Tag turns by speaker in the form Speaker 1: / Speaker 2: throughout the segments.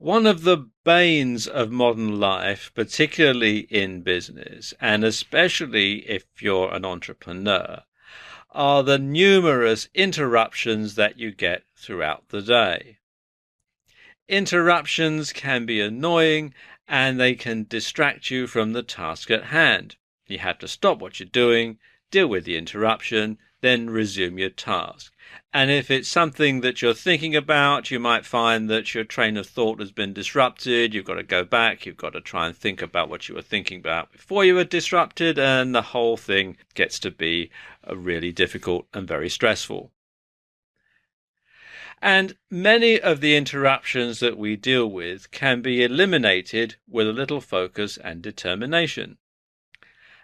Speaker 1: One of the banes of modern life, particularly in business, and especially if you're an entrepreneur, are the numerous interruptions that you get throughout the day. Interruptions can be annoying and they can distract you from the task at hand. You have to stop what you're doing, deal with the interruption, then resume your task. And if it's something that you're thinking about, you might find that your train of thought has been disrupted. You've got to go back. You've got to try and think about what you were thinking about before you were disrupted, and the whole thing gets to be really difficult and very stressful. And many of the interruptions that we deal with can be eliminated with a little focus and determination.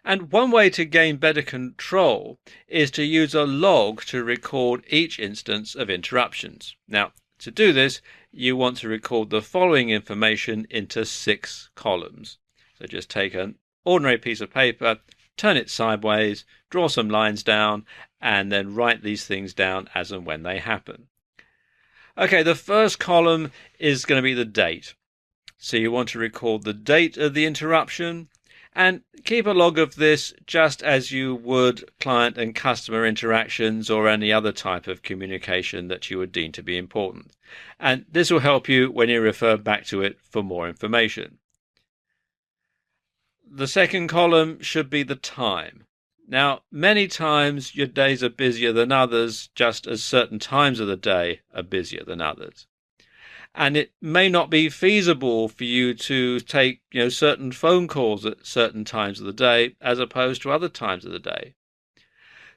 Speaker 1: And one way to gain better control is to use a log to record each instance of interruptions. Now, to do this, you want to record the following information into 6 columns. So just take an ordinary piece of paper, turn it sideways, draw some lines down, and then write these things down as and when they happen. Okay, the first column is going to be the date. So you want to record the date of the interruption and keep a log of this just as you would client and customer interactions or any other type of communication that you would deem to be important. And this will help you when you refer back to it for more information. The second column should be the time. Now, many times your days are busier than others, just as certain times of the day are busier than others. And it may not be feasible for you to take, certain phone calls at certain times of the day as opposed to other times of the day.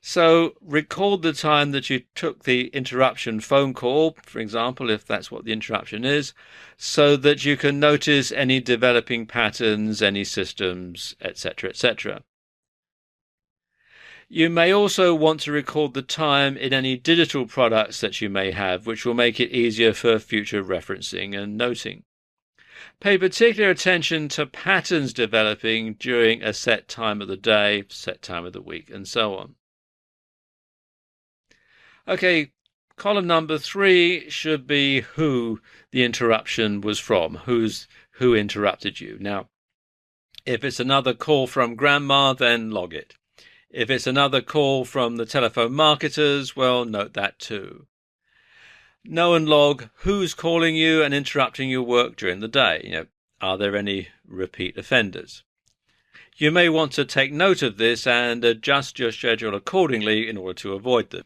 Speaker 1: So record the time that you took the interruption phone call, for example, if that's what the interruption is, so that you can notice any developing patterns, any systems, etc., etc. You may also want to record the time in any digital products that you may have, which will make it easier for future referencing and noting. Pay particular attention to patterns developing during a set time of the day, set time of the week, and so on. Okay, column number 3 should be who the interruption was from, who interrupted you. Now, if it's another call from grandma, then log it. If it's another call from the telephone marketers, well, note that too. Know and log who's calling you and interrupting your work during the day. Are there any repeat offenders? You may want to take note of this and adjust your schedule accordingly in order to avoid them.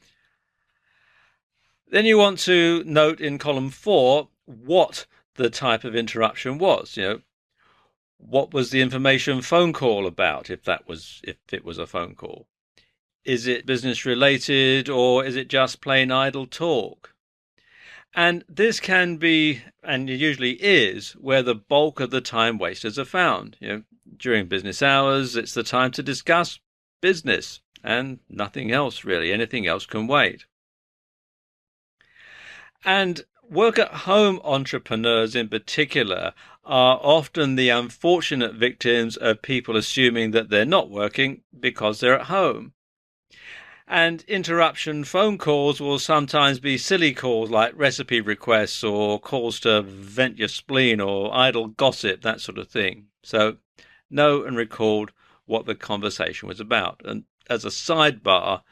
Speaker 1: Then you want to note in column 4 what the type of interruption was. What was the information phone call about, if it was a phone call? Is it business related or is it just plain idle talk? And this can be, and it usually is, where the bulk of the time wasters are found. During business hours, it's the time to discuss business and nothing else really. Anything else can wait. And work-at-home entrepreneurs in particular are often the unfortunate victims of people assuming that they're not working because they're at home. And interruption phone calls will sometimes be silly calls like recipe requests or calls to vent your spleen or idle gossip, that sort of thing. So know and record what the conversation was about. And as a sidebar,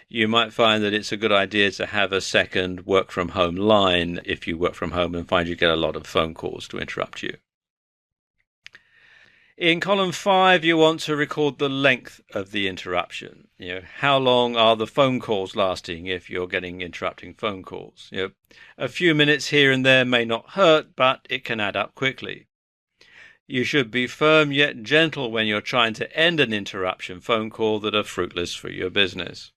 Speaker 1: you might find that it's a good idea to have a second work from home line if you work from home and find you get a lot of phone calls to interrupt you. In column 5, you want to record the length of the interruption. How long are the phone calls lasting if you're getting interrupting phone calls? A few minutes here and there may not hurt, but it can add up quickly. You should be firm yet gentle when you're trying to end an interruption phone call that are fruitless for your business.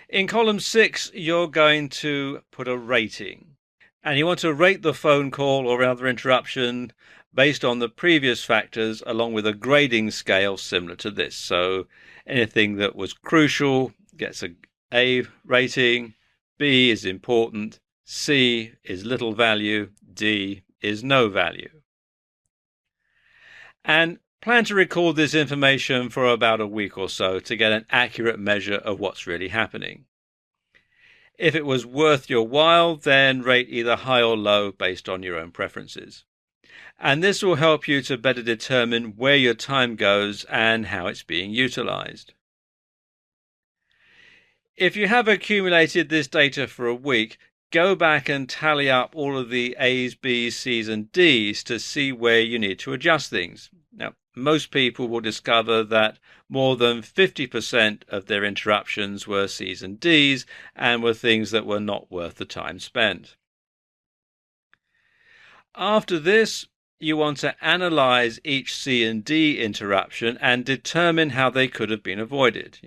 Speaker 1: In column 6, you're going to put a rating. And you want to rate the phone call or other interruption based on the previous factors along with a grading scale similar to this. So anything that was crucial gets an A rating, B is important, C is little value, D is no value. And plan to record this information for about a week or so to get an accurate measure of what's really happening. If it was worth your while, then rate either high or low based on your own preferences. And this will help you to better determine where your time goes and how it's being utilized. If you have accumulated this data for a week, go back and tally up all of the A's, B's, C's and D's to see where you need to adjust things. Now, most people will discover that more than 50% of their interruptions were C's and D's and were things that were not worth the time spent. After this, you want to analyze each C and D interruption and determine how they could have been avoided.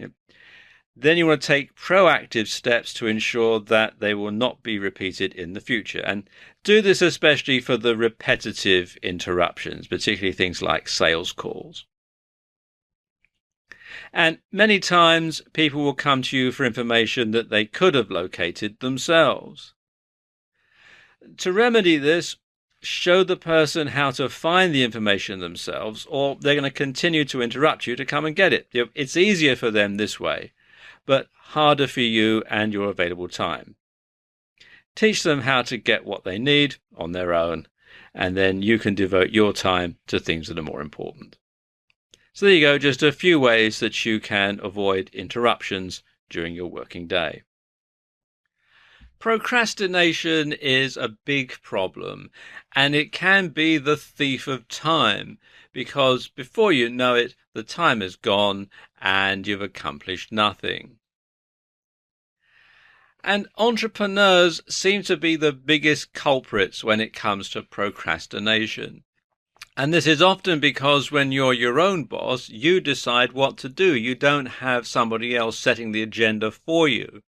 Speaker 1: Then you want to take proactive steps to ensure that they will not be repeated in the future. And do this especially for the repetitive interruptions, particularly things like sales calls. And many times people will come to you for information that they could have located themselves. To remedy this, show the person how to find the information themselves, or they're going to continue to interrupt you to come and get it. It's easier for them this way, but harder for you and your available time. Teach them how to get what they need on their own, and then you can devote your time to things that are more important. So there you go, just a few ways that you can avoid interruptions during your working day. Procrastination is a big problem, and it can be the thief of time, because before you know it, the time is gone and you've accomplished nothing. And entrepreneurs seem to be the biggest culprits when it comes to procrastination. And this is often because when you're your own boss, you decide what to do. You don't have somebody else setting the agenda for you.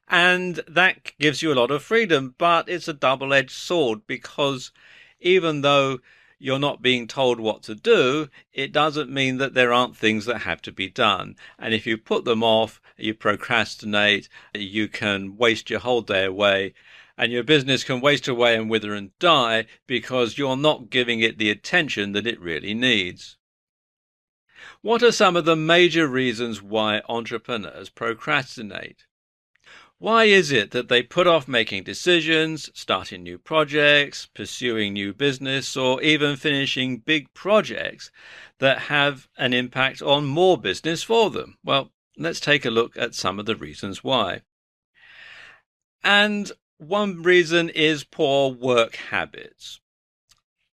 Speaker 1: And that gives you a lot of freedom, but it's a double-edged sword, because even though you're not being told what to do, it doesn't mean that there aren't things that have to be done. And if you put them off, you procrastinate, you can waste your whole day away, and your business can waste away and wither and die because you're not giving it the attention that it really needs. What are some of the major reasons why entrepreneurs procrastinate? Why is it that they put off making decisions, starting new projects, pursuing new business, or even finishing big projects that have an impact on more business for them? Well, let's take a look at some of the reasons why. And one reason is poor work habits.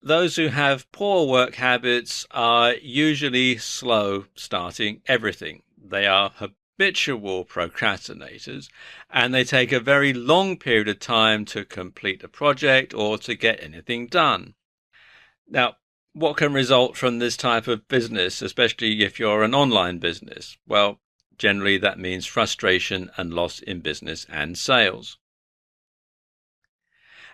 Speaker 1: Those who have poor work habits are usually slow starting everything. They are habitual procrastinators, and they take a very long period of time to complete a project or to get anything done. Now, what can result from this type of business, especially if you're an online business? Well, generally that means frustration and loss in business and sales.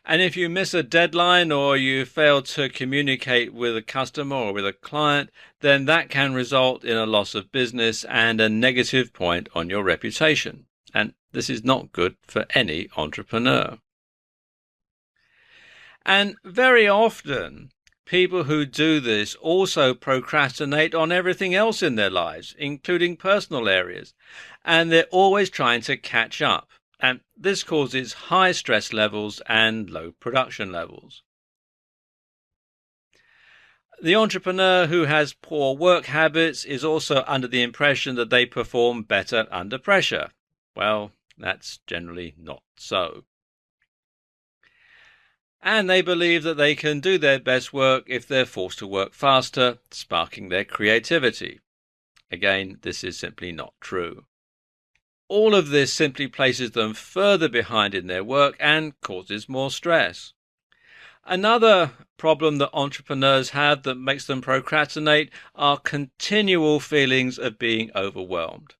Speaker 1: And if you miss a deadline or you fail to communicate with a customer or with a client, then that can result in a loss of business and a negative point on your reputation. And this is not good for any entrepreneur. And very often, people who do this also procrastinate on everything else in their lives, including personal areas, and they're always trying to catch up. And this causes high stress levels and low production levels. The entrepreneur who has poor work habits is also under the impression that they perform better under pressure. Well, that's generally not so. And they believe that they can do their best work if they're forced to work faster, sparking their creativity. Again, this is simply not true. All of this simply places them further behind in their work and causes more stress. Another problem that entrepreneurs have that makes them procrastinate are continual feelings of being overwhelmed.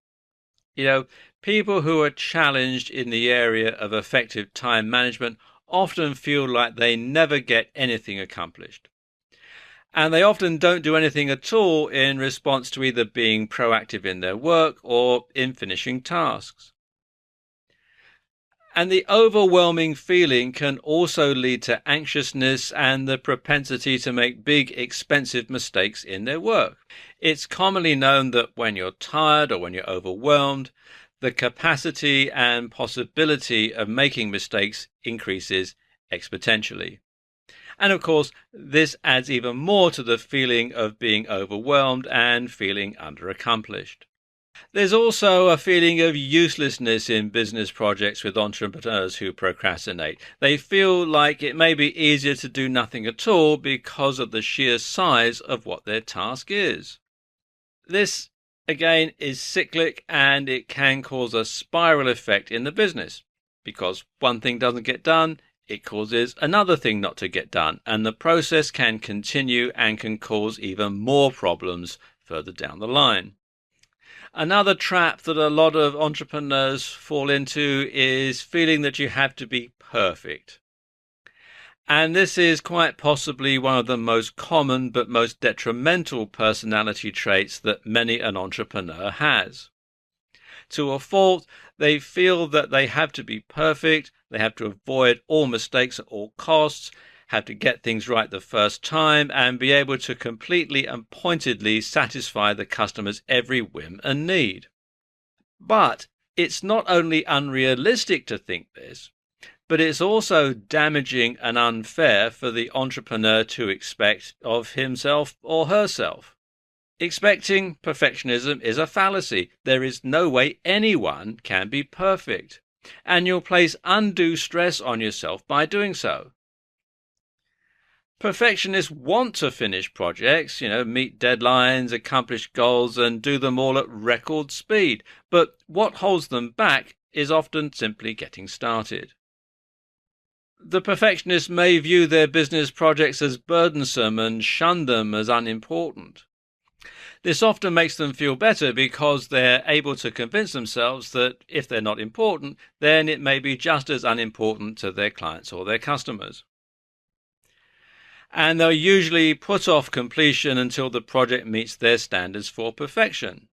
Speaker 1: People who are challenged in the area of effective time management often feel like they never get anything accomplished. And they often don't do anything at all in response to either being proactive in their work or in finishing tasks. And the overwhelming feeling can also lead to anxiousness and the propensity to make big, expensive mistakes in their work. It's commonly known that when you're tired or when you're overwhelmed, the capacity and possibility of making mistakes increases exponentially. And of course, this adds even more to the feeling of being overwhelmed and feeling underaccomplished. There's also a feeling of uselessness in business projects with entrepreneurs who procrastinate. They feel like it may be easier to do nothing at all because of the sheer size of what their task is. This, again, is cyclic, and it can cause a spiral effect in the business. Because one thing doesn't get done, it causes another thing not to get done, and the process can continue and can cause even more problems further down the line. Another trap that a lot of entrepreneurs fall into is feeling that you have to be perfect. And this is quite possibly one of the most common but most detrimental personality traits that many an entrepreneur has. To a fault, they feel that they have to be perfect, they have to avoid all mistakes at all costs, have to get things right the first time, and be able to completely and pointedly satisfy the customer's every whim and need. But it's not only unrealistic to think this, but it's also damaging and unfair for the entrepreneur to expect of himself or herself. Expecting perfectionism is a fallacy. There is no way anyone can be perfect, and you'll place undue stress on yourself by doing so. Perfectionists want to finish projects, meet deadlines, accomplish goals, and do them all at record speed. But what holds them back is often simply getting started. The perfectionists may view their business projects as burdensome and shun them as unimportant. This often makes them feel better because they're able to convince themselves that if they're not important, then it may be just as unimportant to their clients or their customers. And they'll usually put off completion until the project meets their standards for perfection.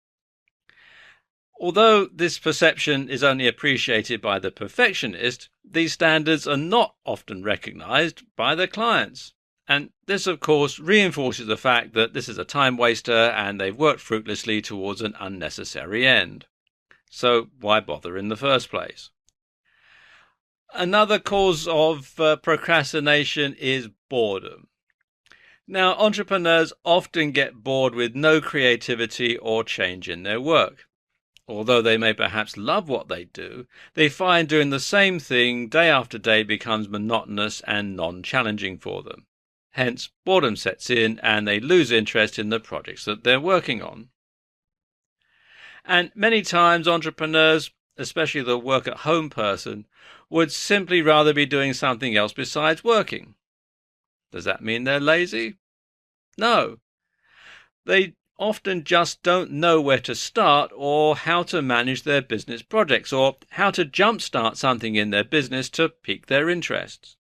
Speaker 1: Although this perception is only appreciated by the perfectionist, these standards are not often recognized by their clients. And this, of course, reinforces the fact that this is a time waster and they've worked fruitlessly towards an unnecessary end. So why bother in the first place? Another cause of procrastination is boredom. Now, entrepreneurs often get bored with no creativity or change in their work. Although they may perhaps love what they do, they find doing the same thing day after day becomes monotonous and non-challenging for them. Hence, boredom sets in and they lose interest in the projects that they're working on. And many times entrepreneurs, especially the work-at-home person, would simply rather be doing something else besides working. Does that mean they're lazy? No. They often just don't know where to start or how to manage their business projects or how to jumpstart something in their business to pique their interests.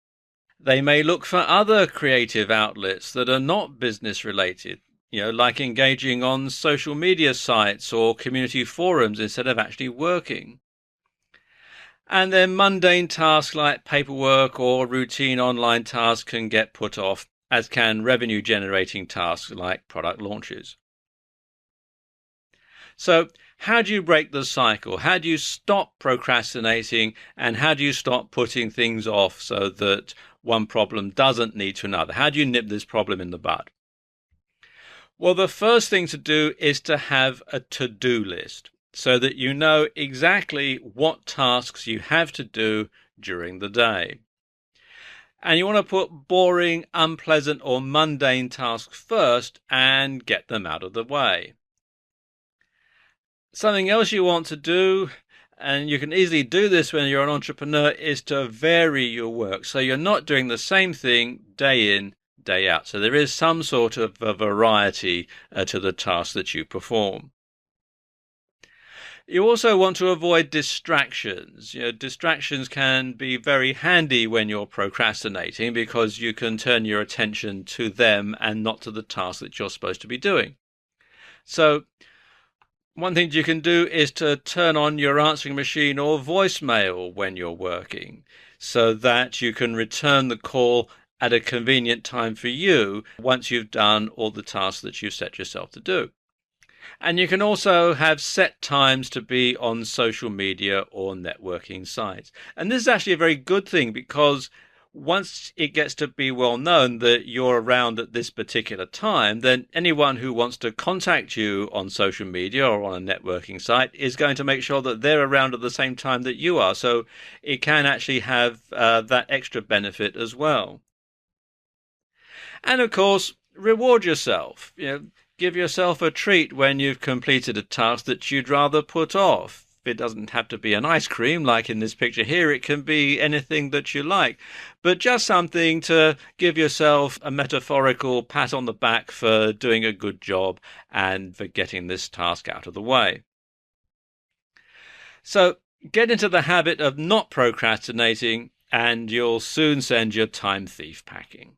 Speaker 1: They may look for other creative outlets that are not business related, like engaging on social media sites or community forums instead of actually working. And then mundane tasks like paperwork or routine online tasks can get put off, as can revenue generating tasks like product launches. So how do you break the cycle? How do you stop procrastinating, and how do you stop putting things off so that one problem doesn't lead to another? How do you nip this problem in the bud? Well, the first thing to do is to have a to-do list so that you know exactly what tasks you have to do during the day. And you want to put boring, unpleasant, or mundane tasks first and get them out of the way. Something else you want to do, and you can easily do this when you're an entrepreneur, is to vary your work. So you're not doing the same thing day in, day out. So there is some sort of a variety to the tasks that you perform. You also want to avoid distractions. Distractions can be very handy when you're procrastinating because you can turn your attention to them and not to the task that you're supposed to be doing. So one thing you can do is to turn on your answering machine or voicemail when you're working so that you can return the call at a convenient time for you once you've done all the tasks that you've set yourself to do. And you can also have set times to be on social media or networking sites. And this is actually a very good thing because once it gets to be well known that you're around at this particular time, then anyone who wants to contact you on social media or on a networking site is going to make sure that they're around at the same time that you are. So it can actually have that extra benefit as well. And of course, reward yourself. Give yourself a treat when you've completed a task that you'd rather put off. It doesn't have to be an ice cream like in this picture here. It can be anything that you like, but just something to give yourself a metaphorical pat on the back for doing a good job and for getting this task out of the way. So get into the habit of not procrastinating and you'll soon send your time thief packing.